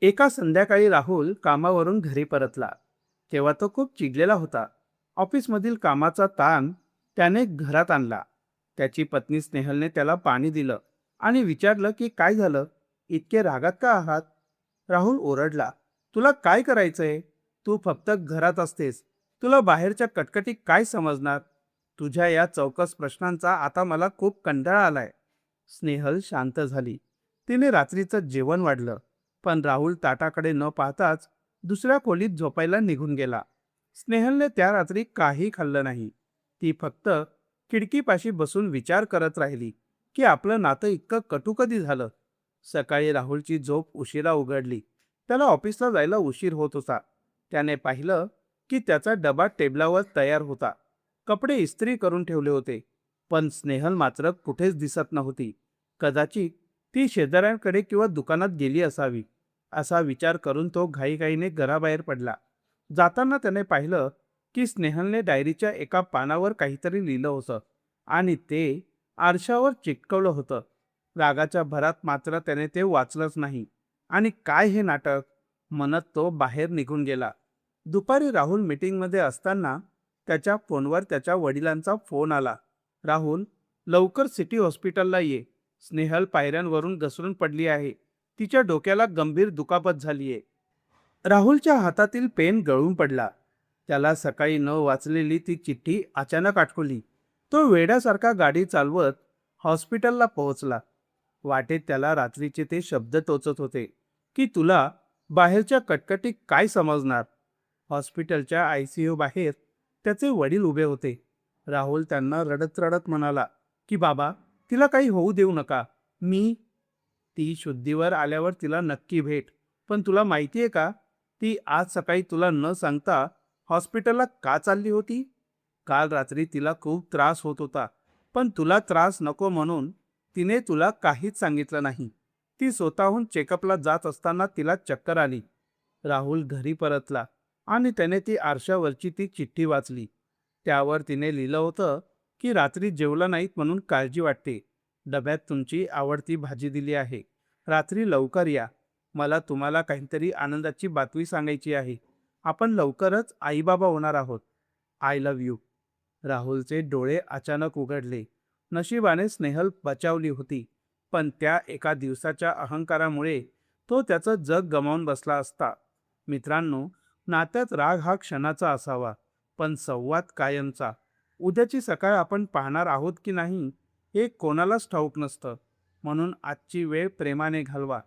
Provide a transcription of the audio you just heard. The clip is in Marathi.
एका संध्याकाळी राहुल कामावरून घरी परतला तेव्हा तो खूप चिडलेला होता. ऑफिसमधील कामाचा ताण त्याने घरात आणला. त्याची पत्नी स्नेहलने त्याला पाणी दिलं आणि विचारलं की काय झालं, इतके रागात का आहात. राहुल ओरडला, तुला काय करायचंय? तू फक्त घरात असतेस, तुला बाहेरच्या कटकटी काय समजणार. तुझ्या या चौकस प्रश्नांचा आता मला खूप कंटाळा आलाय. स्नेहल शांत झाली. तिने रात्रीचं जेवण वाढलं, पण राहुल ताटाकडे न पाहताच दुसऱ्या खोलीत झोपायला निघून गेला. स्नेहलने त्या रात्री काही खाल्लं नाही. ती फक्त खिडकीपाशी बसून विचार करत राहिली की आपलं नातं इतकं कटू कधी झालं. सकाळी राहुलची झोप उशिरा उघडली. त्याला ऑफिसला जायला उशीर होत होता. त्याने पाहिलं की त्याचा डबा टेबलावर तयार होता. कपडे इस्त्री करून ठेवले होते, पण स्नेहल मात्र कुठेच दिसत नव्हती. कदाचित ती शेजाऱ्यांकडे किंवा दुकानात गेली असावी, असा विचार करून तो घाईघाईने घराबाहेर पडला. जाताना त्याने पाहिलं की स्नेहलने डायरीच्या एका पानावर काहीतरी लिहिलं होतं आणि ते आरशावर चिटकवलं होतं. रागाच्या भरात मात्र त्याने ते वाचलंच नाही. आणि काय हे नाटक म्हणत तो बाहेर निघून गेला. दुपारी राहुल मीटिंगमध्ये असताना त्याच्या फोनवर त्याच्या वडिलांचा फोन आला. राहुल, लवकर सिटी हॉस्पिटलला ये. स्नेहल पायऱ्यांवरून घसरून पडली आहे. तिच्या डोक्याला गंभीर दुखापत झालीये. राहुलच्या हातातील पेन गळून पडला. त्याला सकाळी न वाचलेली ती चिठ्ठी अचानक आठवली. तो वेड्यासारखा गाडी चालवत हॉस्पिटलला पोहोचला. वाटेत त्याला रात्रीचे ते शब्द टोचत होते की तुला बाहेरच्या कटकटी काय समजणार. हॉस्पिटलच्या आयसीयू बाहेर त्याचे वडील उभे होते. राहुल त्यांना रडत रडत म्हणाला की बाबा, तिला काही होऊ देऊ नका. ती शुद्धीवर आल्यावर तिला नक्की भेट. पण तुला माहिती आहे का, ती आज सकाळी तुला न सांगता हॉस्पिटलला का चालली होती? काल रात्री तिला खूप त्रास होत होता, पण तुला त्रास नको म्हणून तिने तुला काहीच सांगितलं नाही. ती स्वतःहून चेकअपला जात असताना तिला चक्कर आली. राहुल घरी परतला आणि त्याने ती आरशावरची ती चिठ्ठी वाचली. त्यावर तिने लिहिलं होतं की रात्री जेवला नाहीत म्हणून काळजी वाटते. डब्यात तुमची आवडती भाजी दिली आहे. रात्री लवकर या. मला तुम्हाला काहीतरी आनंदाची बातमी सांगायची आहे. आपण लवकरच आईबाबा होणार आहोत. I love you. राहुलचे डोळे अचानक उघडले. नशिबाने स्नेहल बचावली होती, पण त्या एका दिवसाच्या अहंकारामुळे तो त्याचं जग गमावून बसला असता. मित्रांनो, नात्यात राग हा क्षणाचा असावा, पण संवाद कायमचा. उद्याची सकाळ आपण पाहणार आहोत की नाही हे कोणालाच ठाऊक नसतं. म्हणून आजची वेळ प्रेमाने घालवा.